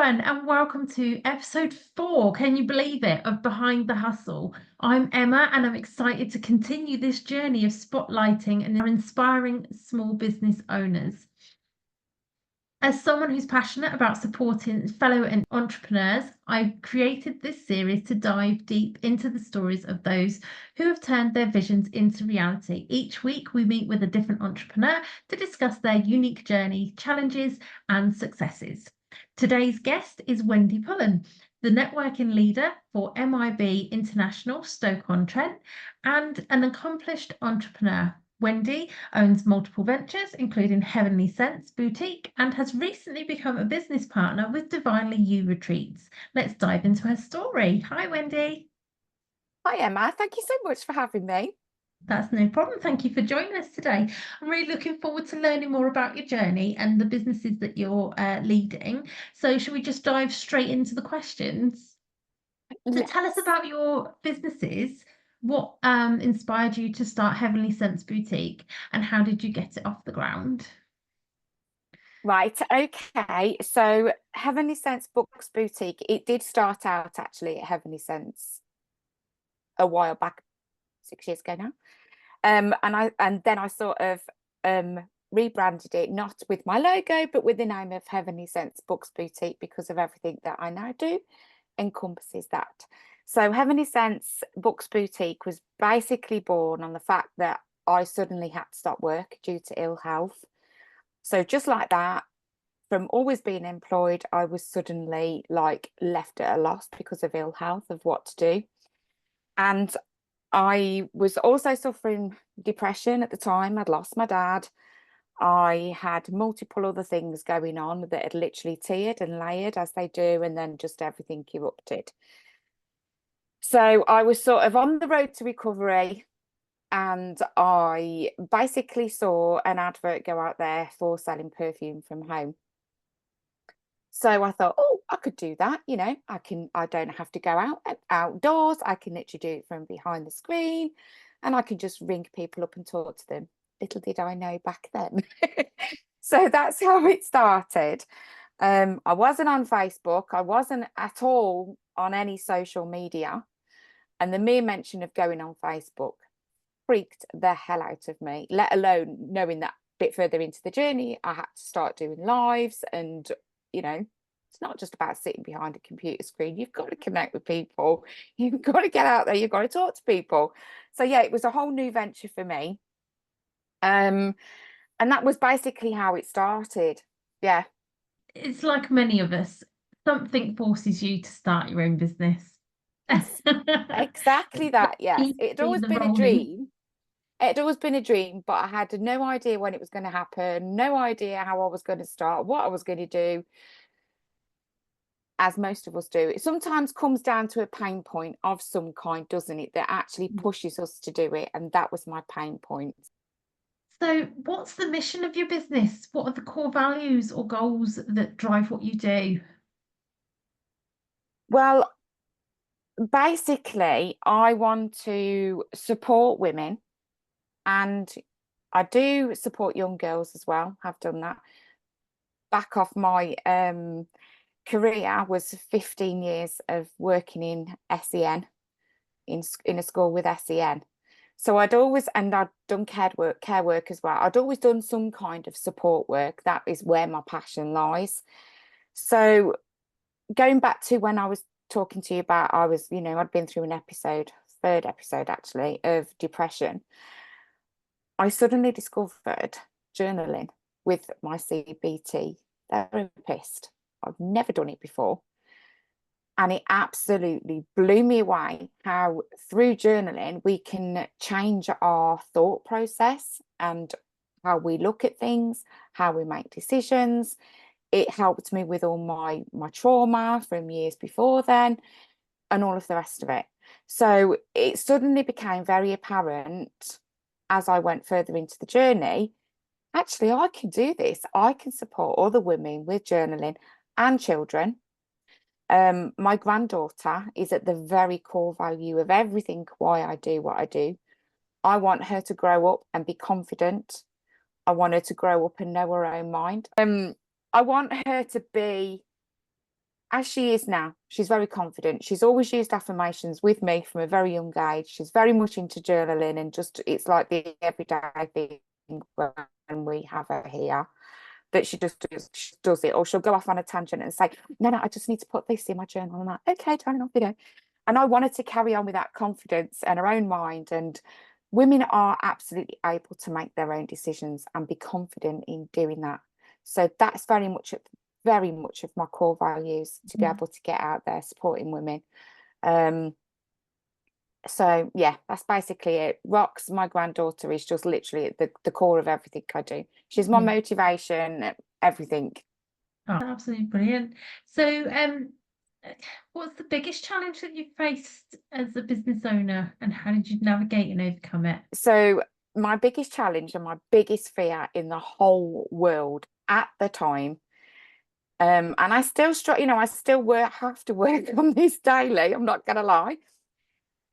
everyone, and welcome to episode 4. Can you believe it? Of Behind the Hustle. I'm Emma, and I'm excited to continue this journey of spotlighting and inspiring small business owners. As someone who's passionate about supporting fellow entrepreneurs, I've created this series to dive deep into the stories of those who have turned their visions into reality. Each week, we meet with a different entrepreneur to discuss their unique journey, challenges, and successes. Today's guest is Wendy Pullen, the networking leader for MIB International, Stoke-on-Trent, and an accomplished entrepreneur. Wendy owns multiple ventures, including Heavenly Sense Boutique, and has recently become a business partner with Divinely You Retreats. Let's dive into her story. Hi, Wendy. Hi, Emma. Thank you so much for having me. That's no problem. Thank you for joining us today. I'm really looking forward to learning more about your journey and the businesses that you're leading. So, shall we just dive straight into the questions? So, Yes. tell us about your businesses. What inspired you to start Heavenly Sense Boutique, and how did you get it off the ground? Right. Okay. So Heavenly Sense Books Boutique, it did start out actually at Heavenly Sense a while back, 6 years ago now. And then I sort of rebranded it, not with my logo, but with the name of Heavenly Sense Books Boutique, because of everything that I now do encompasses that. So Heavenly Sense Books Boutique was basically born on the fact that I suddenly had to stop work due to ill health. So just like that, from always being employed, I was suddenly like left at a loss because of ill health of what to do. And I was also suffering depression at the time. I'd lost my dad. I had multiple other things going on that had literally tiered and layered as they do, and then just everything erupted. So I was sort of on the road to recovery, and I basically saw an advert go out there for selling perfume from home. So I thought, oh, I could do that. I don't have to go outdoors. I can literally do it from behind the screen, and I can just ring people up and talk to them. Little did I know back then. So that's how it started. I wasn't on Facebook. I wasn't at all on any social media. And the mere mention of going on Facebook freaked the hell out of me, let alone knowing that bit further into the journey, I had to start doing lives. And, it's not just about sitting behind a computer screen. You've got to connect with people. You've got to get out there. You've got to talk to people. So, yeah, it was a whole new venture for me. And that was basically how it started. Yeah. It's like many of us, something forces you to start your own business. Yes, exactly that. Yes. Keep It'd the always been a rolling. dream. It'd always been a dream, but I had no idea when it was going to happen, no idea how I was going to start, what I was going to do, as most of us do. It sometimes comes down to a pain point of some kind, doesn't it, that actually pushes us to do it. And that was my pain point. So, what's the mission of your business? What are the core values or goals that drive what you do? Well, basically, I want to support women, and I do support young girls as well, have done that. Back off my career was 15 years of working in SEN, in a school with SEN. So I'd done care work as well. I'd always done some kind of support work. That is where my passion lies. So going back to when I was talking to you about, I'd been through third episode actually, of depression. I suddenly discovered journaling with my CBT therapist. I've never done it before. And it absolutely blew me away how through journaling we can change our thought process and how we look at things, how we make decisions. It helped me with all my trauma from years before then and all of the rest of it. So it suddenly became very apparent as I went further into the journey, actually, I can do this. I can support other women with journaling and children. My granddaughter is at the very core value of everything why I do what I do. I want her to grow up and be confident. I want her to grow up and know her own mind. I want her to be as she is now. She's very confident. She's always used affirmations with me from a very young age. She's very much into journaling, and just it's like the everyday thing when we have her here, that she does it. Or she'll go off on a tangent and say, no, I just need to put this in my journal. And I'm like, okay, darling, off you go. And I wanted to carry on with that confidence and her own mind. And women are absolutely able to make their own decisions and be confident in doing that. So that's very much of my core values, to be able to get out there supporting women. So yeah, that's basically it. Rox, my granddaughter, is just literally at the core of everything I do. She's my motivation, everything. Oh, absolutely brilliant. So what's the biggest challenge that you faced as a business owner, and how did you navigate and overcome it? So my biggest challenge and my biggest fear in the whole world at the time, and I still I still have to work on this daily, I'm not gonna lie,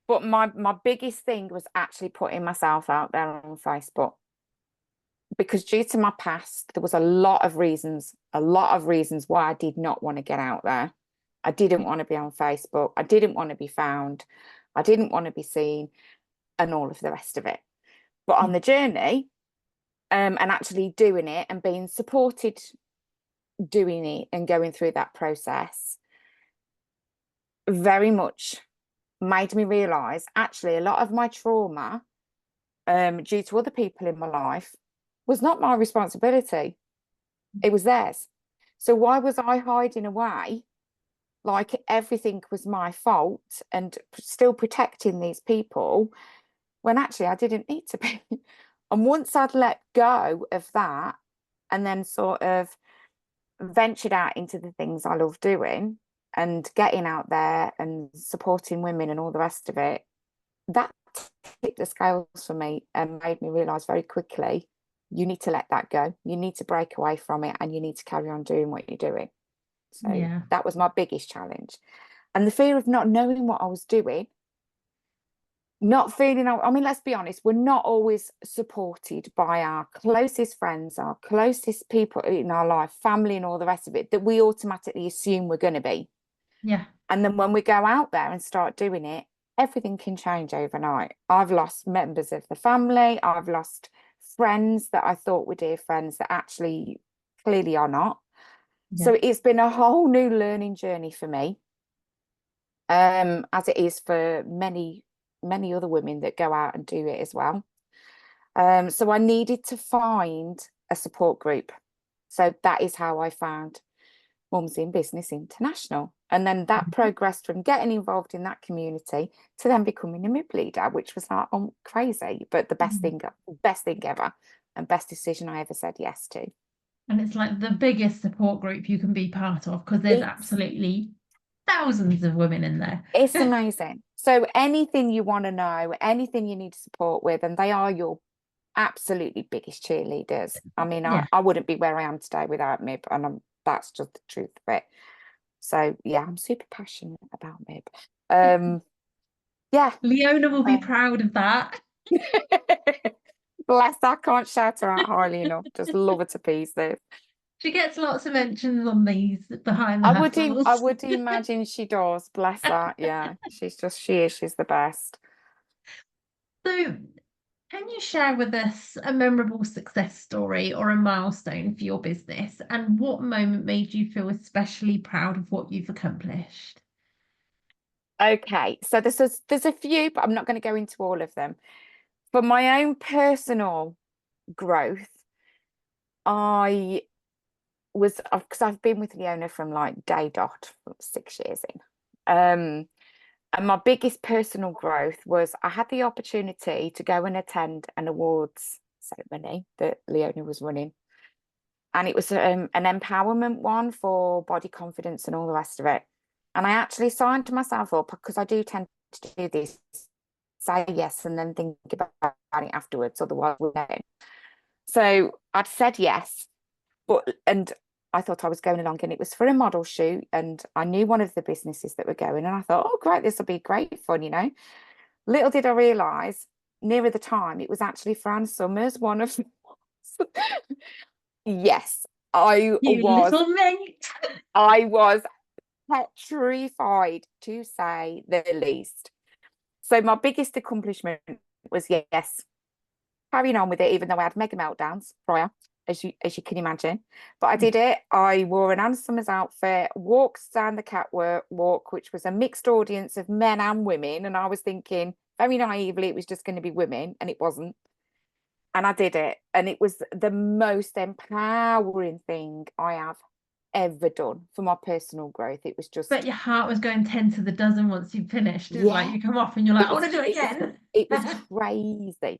but my biggest thing was actually putting myself out there on Facebook, because due to my past, there was a lot of reasons why I did not want to get out there. I didn't want to be on Facebook. I didn't want to be found. I didn't want to be seen, and all of the rest of it. But on the journey, and actually doing it and being supported doing it and going through that process, very much made me realise actually a lot of my trauma, due to other people in my life, was not my responsibility. It was theirs. So why was I hiding away like everything was my fault and still protecting these people when actually I didn't need to be? And once I'd let go of that and then sort of ventured out into the things I love doing and getting out there and supporting women and all the rest of it, that tipped the scales for me and made me realise very quickly, you need to let that go. You need to break away from it, and you need to carry on doing what you're doing. So that was my biggest challenge. And the fear of not knowing what I was doing, not feeling, I mean, let's be honest, we're not always supported by our closest friends, our closest people in our life, family and all the rest of it, that we automatically assume we're going to be. Yeah. And then when we go out there and start doing it, everything can change overnight. I've lost members of the family. I've lost friends that I thought were dear friends that actually clearly are not. So it's been a whole new learning journey for me, as it is for many other women that go out and do it as well. So I needed to find a support group. So that is how I found Mums in Business International. And then that progressed from getting involved in that community to then becoming a MIB leader, which was like, oh, crazy, but the best thing ever, and best decision I ever said yes to. And it's like the biggest support group you can be part of, because there's absolutely thousands of women in there. It's amazing. So anything you want to know, anything you need support with, and they are your absolutely biggest cheerleaders. I mean, I wouldn't be where I am today without MIB, and that's just the truth of it. So yeah, I'm super passionate about MIB. Yeah. Leona will be proud of that. Bless her, I can't shout her out highly enough. Just love her to pieces. She gets lots of mentions on these behind the hustles. I would imagine she does. Bless her. Yeah, she's the best. So can you share with us a memorable success story or a milestone for your business, and what moment made you feel especially proud of what you've accomplished? Okay, so there's a few, but I'm not going to go into all of them. For my own personal growth, I was, because I've been with Leona from like day dot, 6 years in. And my biggest personal growth was I had the opportunity to go and attend an awards ceremony that Leona was running. And it was an empowerment one for body confidence and all the rest of it. And I actually signed myself up, because I do tend to do this, say yes and then think about it afterwards, otherwise we'll know. So I'd said yes, and I thought I was going along, and it was for a model shoot, and I knew one of the businesses that were going, and I thought, oh great, this will be great fun, you know. Little did I realise, nearer the time, it was actually Fran Summers, one of yes, I You was little mate. I was petrified, to say the least. So my biggest accomplishment was, yes, carrying on with it, even though I had mega meltdowns prior, as you can imagine. But I did it. I wore an Ann Summers outfit, walked down the catwalk, which was a mixed audience of men and women. And I was thinking very naively it was just going to be women, and it wasn't. And I did it. And it was the most empowering thing I have ever done for my personal growth. It was just, But your heart was going 10 to the dozen once you finished. It's like yeah, you come off and you're like, it I was, want to do it again. it was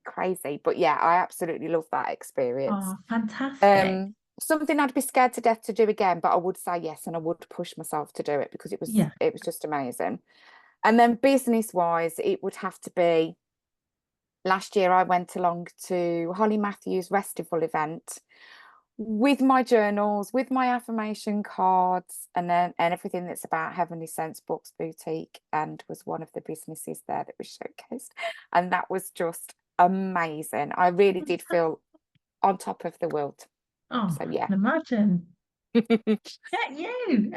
crazy. But yeah, I absolutely love that experience. Oh, fantastic. Something I'd be scared to death to do again, but I would say yes, and I would push myself to do it because Yeah. it was just amazing. And then business wise, it would have to be, last year I went along to Holly Matthews' Restival event with my journals, with my affirmation cards, and everything that's about Heavenly Sense Books Boutique, and was one of the businesses there that was showcased. And that was just amazing. I really did feel on top of the world. Oh, So I yeah. can imagine. Get you.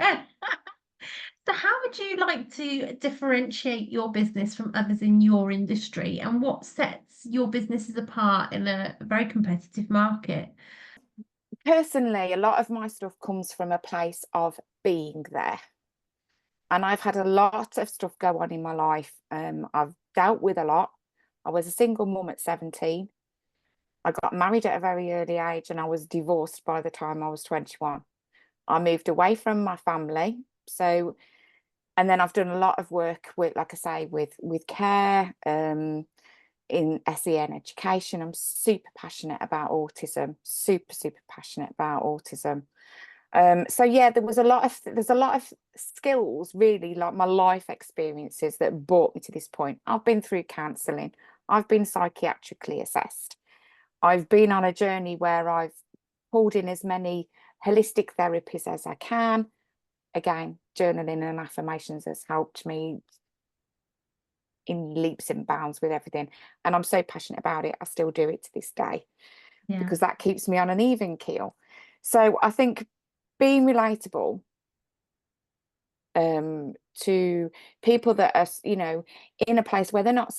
So how would you like to differentiate your business from others in your industry, and what sets your businesses apart in a very competitive market? Personally, a lot of my stuff comes from a place of being there. And I've had a lot of stuff go on in my life. I've dealt with a lot. I was a single mum at 17. I got married at a very early age, and I was divorced by the time I was 21. I moved away from my family. So, and then I've done a lot of work with, like I say, with care, in SEN education. I'm super passionate about autism, super passionate about autism. So yeah, there's a lot of skills, really, like my life experiences that brought me to this point. I've been through counselling, I've been psychiatrically assessed, I've been on a journey where I've pulled in as many holistic therapies as I can. Again, journaling and affirmations has helped me in leaps and bounds with everything, and I'm so passionate about it. I still do it to this day Yeah. because that keeps me on an even keel. So I think being relatable to people that are, in a place where they're not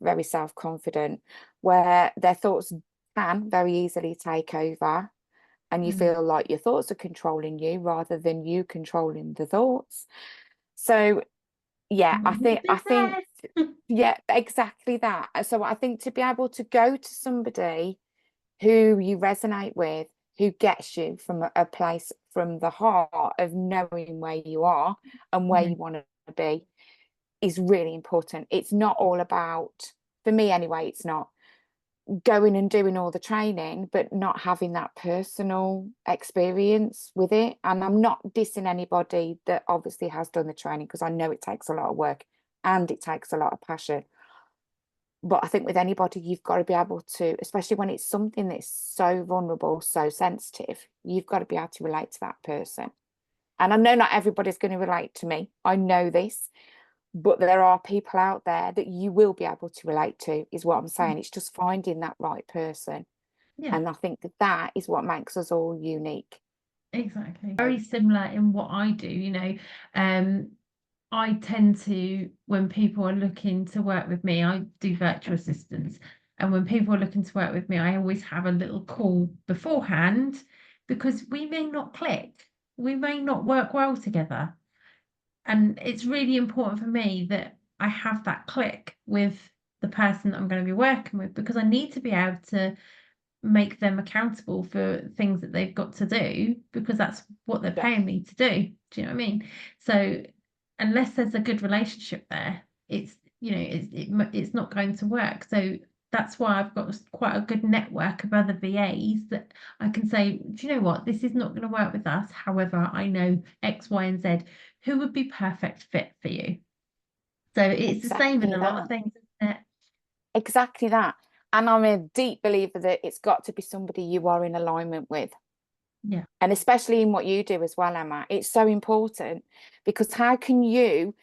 very self-confident, where their thoughts can very easily take over, and you feel like your thoughts are controlling you rather than you controlling the thoughts. So yeah, I think yeah, exactly that. So I think to be able to go to somebody who you resonate with, who gets you from a place from the heart of knowing where you are and where Yeah. you want to be, is really important. It's not all about, for me anyway, it's not going and doing all the training but not having that personal experience with it. And I'm not dissing anybody that obviously has done the training, because I know it takes a lot of work and it takes a lot of passion. But I think with anybody, you've got to be able to, especially when it's something that's so vulnerable, so sensitive, you've got to be able to relate to that person. And I know not everybody's going to relate to me, I know this, but there are people out there that you will be able to relate to, is what I'm saying. It's just finding that right person. Yeah, And I think that is what makes us all unique. exactly. Very similar in what I do, I tend to, when people are looking to work with me, I do virtual assistants. And when people are looking to work with me, I always have a little call beforehand, because we may not click, we may not work well together. And it's really important for me that I have that click with the person that I'm going to be working with, because I need to be able to make them accountable for things that they've got to do, because that's what they're Yeah, paying me to do. Do you know what I mean? So unless there's a good relationship there, it's not going to work. So that's why I've got quite a good network of other VAs that I can say, do you know what, this is not going to work with us. However, I know X, Y, and Z who would be perfect fit for you. So it's the same in exactly a lot of that. things, isn't it? Exactly that. And I'm a deep believer that it's got to be somebody you are in alignment with. Yeah. And especially in what you do as well, Emma, it's so important, because how can you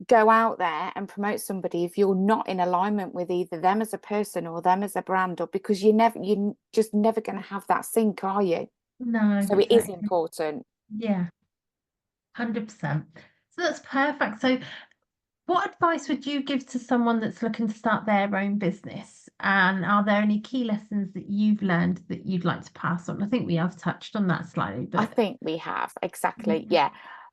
go out there and promote somebody if you're not in alignment with either them as a person or them as a brand? Or because you're just never going to have that sync, are you? No, So it is exactly. important. Yeah, 100%. that's perfect. So what advice would you give to someone that's looking to start their own business? And are there any key lessons that you've learned that you'd like to pass on? I think we have touched on that slightly, I but think we have, exactly. yeah, Yeah.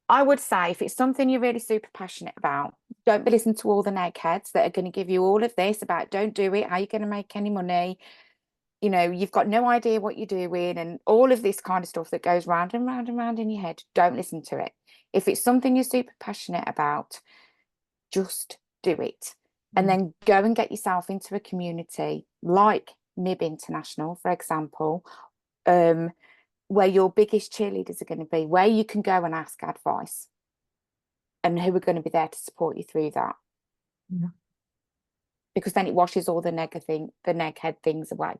I would say if it's something you're really super passionate about, don't be listening to all the eggheads that are going to give you all of this about don't do it, how you going to make any money. You know, you've got no idea what you're doing and all of this kind of stuff that goes round and round and round in your head. Don't listen to it. If it's something you're super passionate about, just do it. And yeah, then go and get yourself into a community like MIB International, for example, where your biggest cheerleaders are going to be, where you can go and ask advice and who are going to be there to support you through that. yeah, Because then it washes all the egghead things away.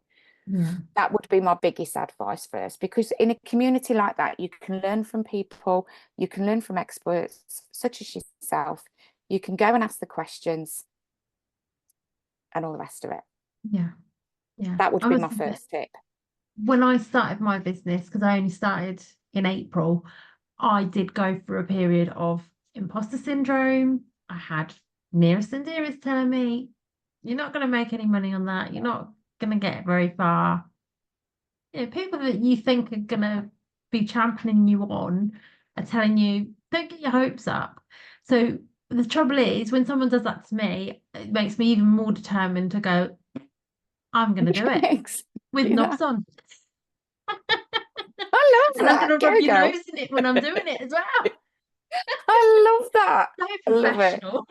yeah, That would be my biggest advice first, because in a community like that, you can learn from people, you can learn from experts such as yourself, you can go and ask the questions and all the rest of it. yeah, yeah. That would I be must my admit, first tip. when I started my business, because I only started in April, I did go through a period of imposter syndrome. I had nearest and dearest telling me, you're not going to make any money on that. You're not going to get very far. You know, people that you think are going to be championing you on are telling you, don't get your hopes up. So the trouble is, when someone does that to me, it makes me even more determined to go, I'm going to do it with Exactly knobs that. on. I love And I'm going that. to rub Go, your girl. nose in it when I'm doing it as well. I love that. So I love it. professional.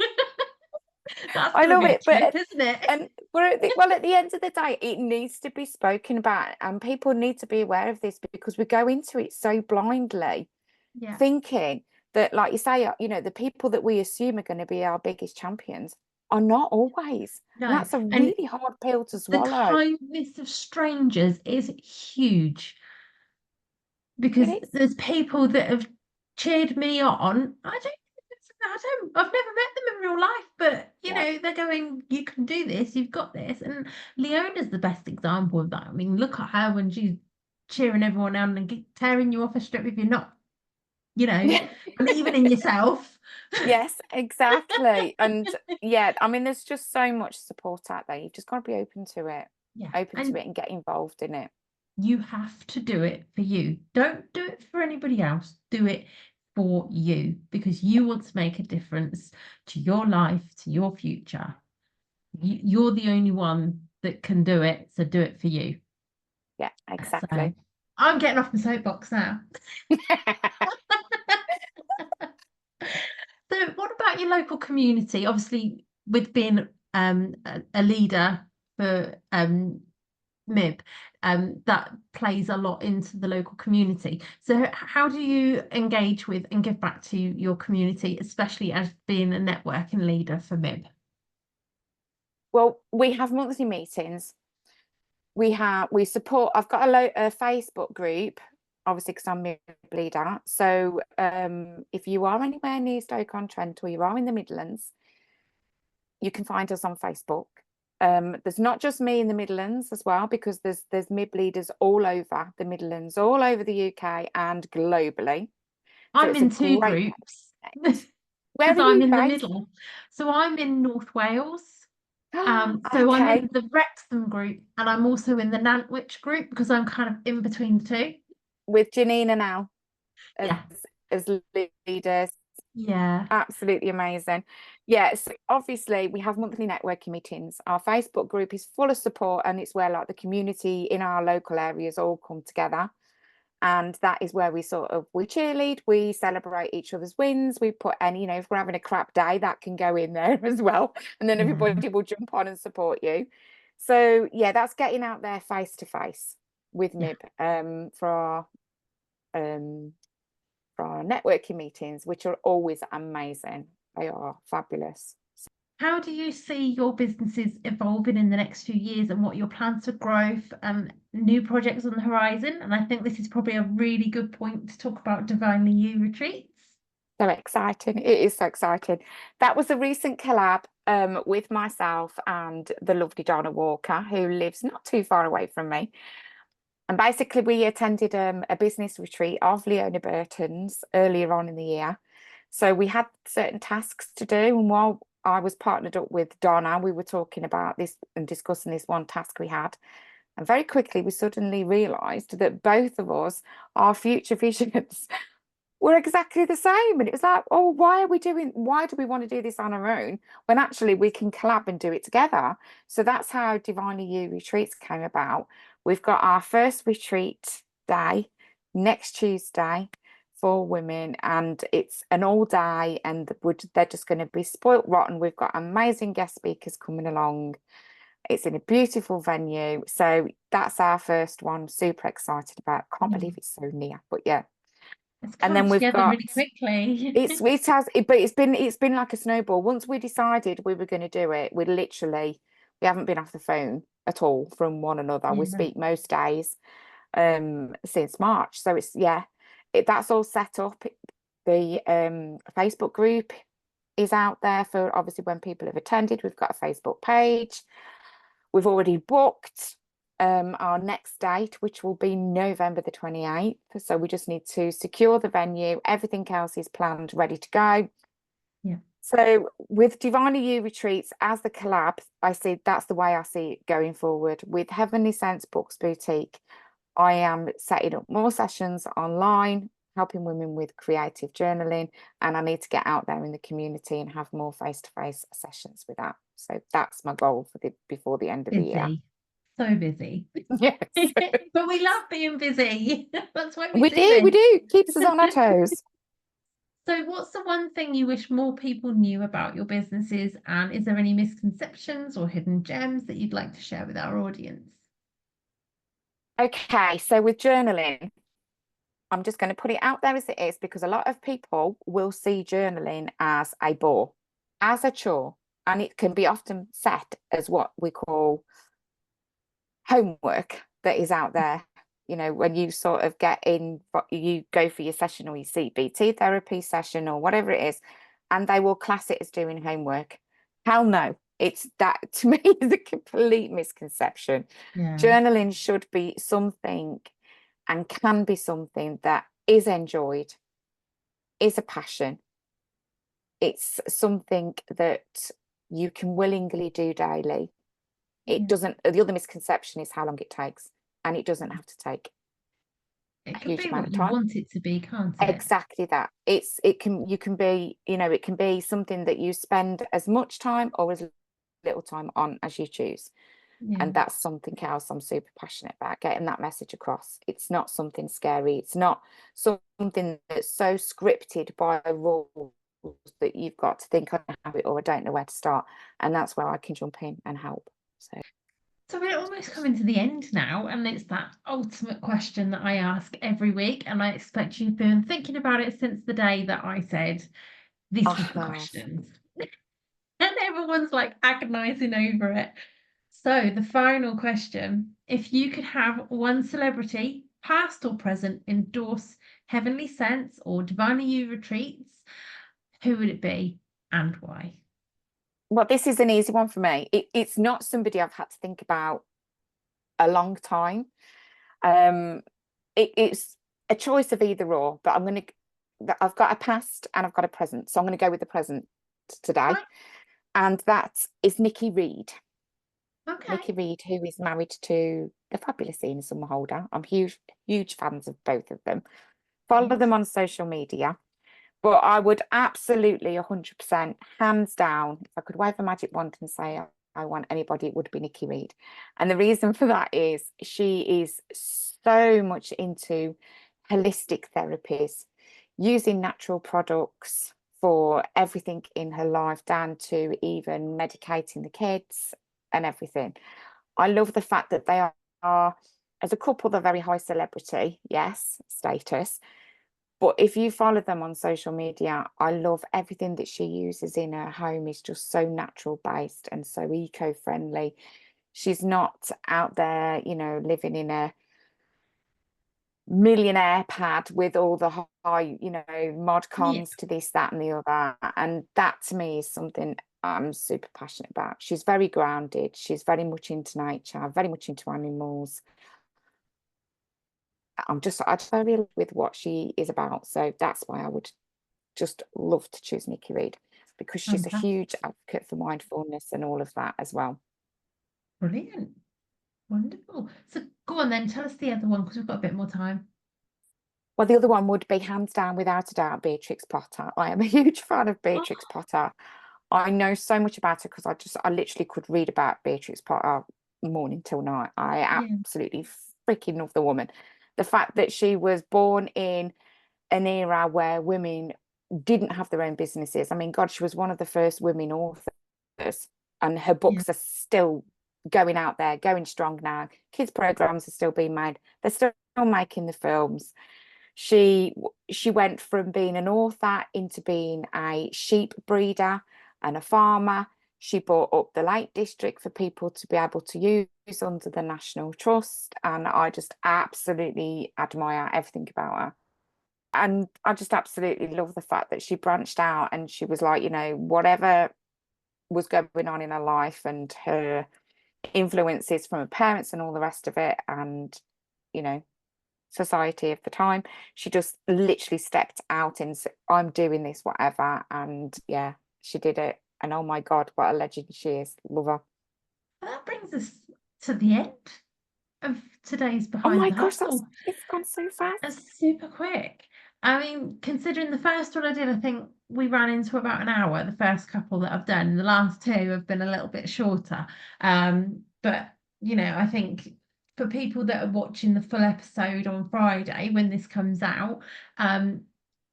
That's I going to love be a it. trip, isn't it? And we're at well, at the end of the day, it needs to be spoken about, and people need to be aware of this because we go into it so blindly, Yeah. thinking that, like you say, you know, the people that we assume are going to be our biggest champions are not always. And No. that's a And really hard pill to the swallow. kindness of strangers is huge It because is. there's people that have cheered me on. I've never met them in real life, but you Yeah. know, they're going, you can do this, you've got this. And Leona's the best example of that. I mean, look at her when she's cheering everyone on and tearing you off a strip if you're not, you know, believing in yourself. Yes, exactly. And yeah, I mean, there's just so much support out there. You've just got to be Yeah. open to And it and get involved in it. you have to do it for you. Don't do it for anybody else. Do it for you because you want to make a difference to your life, to your future. You're the only one that can do it. So do it for you. Yeah, So exactly. I'm getting off my soapbox now. So what about your local community? Obviously, with being a leader for MIB, that plays a lot into the local community. So how do you engage with and give back to your community, especially as being a networking leader for MIB? Well, we have monthly meetings. We support. I've got a Facebook group, obviously because I'm MIB leader. So if you are anywhere near Stoke-on-Trent or you are in the Midlands, you can find us on Facebook. There's not just me in the Midlands as well, because there's MIB leaders all over the Midlands, all over the UK and globally. So I'm it's a in two great groups connect. Where because are I'm you in the based? middle. So I'm in North Wales. So I'm Okay, in the Wrexham group and I'm also in the Nantwich group because I'm kind of in between the two. with Janina now as Yeah. as leaders. Yeah. Absolutely amazing. Yes, obviously we have monthly networking meetings. Our Facebook group is full of support and it's where like the community in our local areas all come together. And that is where we we cheerlead, we celebrate each other's wins, we put any, you know, if we're having a crap day, that can go in there as well. And then Yeah. everybody will jump on and support you. So yeah, that's getting out there face to face with Yeah. MIB um for our networking meetings, which are always amazing. They are fabulous. How do you see your businesses evolving in the next few years and what your plans for growth and new projects on the horizon? And I think this is probably a really good point to talk about Divinely You retreats. So exciting. It is so exciting. That was a recent collab with myself and the lovely Donna Walker, who lives not too far away from me. And basically, we attended a business retreat of Leona Burton's earlier on in the year. So we had certain tasks to do, and while I was partnered up with Donna, we were talking about this and discussing this one task we had. And very quickly, we suddenly realised that both of us, our future visions were exactly the same. And it was like, oh, why do we want to do this on our own when actually we can collab and do it together? So that's how Divinely You retreats came about. We've got our first retreat day next Tuesday for women, and it's an all day, and they're just going to be spoilt rotten. We've got amazing guest speakers coming along. It's in a beautiful venue. So that's our first one. Super excited about. Can't believe it's so near, but yeah. It's And come then we've together got really quickly. but it's been like a snowball. Once we decided we were going to do it, we haven't been off the phone at all from one another. We Yeah. speak most days since March. So that's all set up. The Facebook group is out there for obviously when people have attended. We've got a Facebook page. We've already booked our next date, which will be November the 28th. So we just need to secure the venue. Everything else is planned, ready to go. Yeah. So with Divinely You Retreats as the collab, that's the way I see it going forward. With Heavenly Sense Books Boutique, I am setting up more sessions online, helping women with creative journaling, and I need to get out there in the community and have more face-to-face sessions with that. So that's my goal before the end of the year. Busy. So busy. Yes. But we love being busy. That's why We do do, this. keeps us on our toes. So what's the one thing you wish more people knew about your businesses? And is there any misconceptions or hidden gems that you'd like to share with our audience? Okay, so with journaling, I'm just going to put it out there as it is, because a lot of people will see journaling as a bore, as a chore, and it can be often set as what we call homework that is out there. You know, when you sort of you go for your session or your CBT therapy session or whatever it is, and they will class it as doing homework. Hell no, that to me is a complete misconception. Yeah. Journaling should be something and can be something that is enjoyed, is a passion. It's something that you can willingly do daily. It doesn't, the other misconception is how long it takes, and it doesn't have to take It a can huge be amount what of you time. want it to be, can't it? Exactly that. It can be, it can be something that you spend as much time or as little time on as you choose. Yeah. And that's something else I'm super passionate about, getting that message across. It's not something scary. It's not something that's so scripted by rules that you've got to think, I don't have it or I don't know where to start. And that's where I can jump in and help. So we're almost coming to the end now, and it's that ultimate question that I ask every week, and I expect you've been thinking about it since the day that I said this was the questions. And everyone's like agonizing over it. So the final question, if you could have one celebrity, past or present, endorse Heavenly Sense or Divinely You Retreats, who would it be and why? Well, this is an easy one for me. It's not somebody I've had to think about a long time. It's a choice of either or, but I've got a past and I've got a present. So I'm going to go with the present today. Right. And that is Nikki Reed. Okay. Nikki Reed, who is married to the fabulous Ina Summerholder. I'm huge fans of both of them. Follow them on social media. But I would absolutely 100%, hands down, if I could wave a magic wand and say I want anybody, it would be Nikki Reed. And the reason for that is she is so much into holistic therapies, using natural products for everything in her life, down to even medicating the kids and everything. I love the fact that they are, as a couple, they're very high celebrity, yes, status. But if you follow them on social media, I love everything that she uses in her home is just so natural based and so eco-friendly. She's not out there, living in a millionaire pad with all the high, mod cons to this, that, and the other. And that to me is something I'm super passionate about. She's very grounded. She's very much into nature, very much into animals. I just very with what she is about. So that's why I would just love to choose Nikki Reed because she's a huge Fantastic. advocate for mindfulness and all of that as well. Brilliant. Wonderful. So go on then, tell us the other one because we've got a bit more time. Well, the other one would be hands down, without a doubt, Beatrix Potter. I am a huge fan of Oh, Beatrix Potter. I know so much about her because I literally could read about Beatrix Potter morning till night. I yeah, absolutely freaking love the woman. The fact that she was born in an era where women didn't have their own businesses. I mean, God, she was one of the first women authors, and her yeah, books are still going out there, going strong now. Kids programs are still being made. They're still making the films. She went from being an author into being a sheep breeder and a farmer. She bought up the Lake District for people to be able to use under the National Trust, and I just absolutely admire everything about her. And I just absolutely love the fact that she branched out and she was like, whatever was going on in her life and her influences from her parents and all the rest of it, and you know society of the time, she just literally stepped out and said, I'm doing this, whatever. And yeah, she did it. And oh my God, what a legend she is. Love her. and that brings us to the end of today's Oh Behind my the gosh, Hustle. it's gone so fast. That's super quick. I mean, considering the first one I did, I think we ran into about an hour, the first couple that I've done. The last two have been a little bit shorter. But I think for people that are watching the full episode on Friday when this comes out,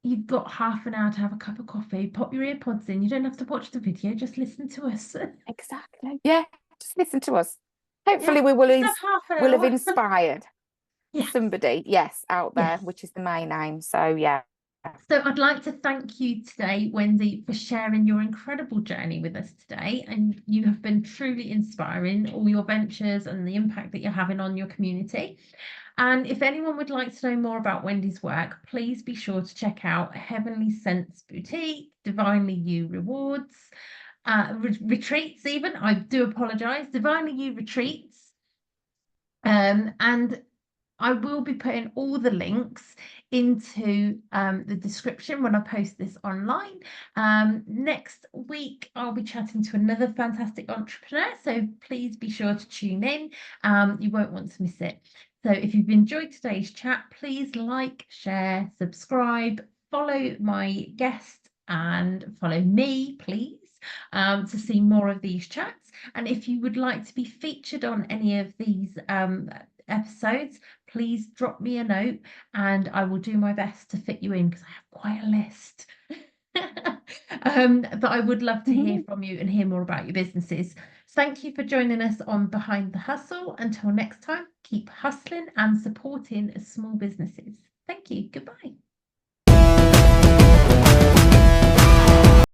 you've got half an hour to have a cup of coffee, pop your earpods in. You don't have to watch the video, just listen to us. Exactly. Yeah, just listen to us. Yeah, Hopefully just have half an will have hour. inspired Yes, somebody, yes, out there, yes. which is the main aim. So yeah. So I'd like to thank you today, Wendy, for sharing your incredible journey with us today. And you have been truly inspiring, all your ventures and the impact that you're having on your community. And if anyone would like to know more about Wendy's work, please be sure to check out Heavenly Sense Boutique, Divinely You Rewards, retreats even. I do apologise, Divinely You Retreats. And I will be putting all the links into the description when I post this online. Next week, I'll be chatting to another fantastic entrepreneur, so please be sure to tune in. You won't want to miss it. So if you've enjoyed today's chat, please like, share, subscribe, follow my guest and follow me, please, to see more of these chats. And if you would like to be featured on any of these episodes, please drop me a note and I will do my best to fit you in because I have quite a list. But I would love to hear from you and hear more about your businesses. Thank you for joining us on Behind the Hustle. Until next time, keep hustling and supporting small businesses. Thank you. Goodbye.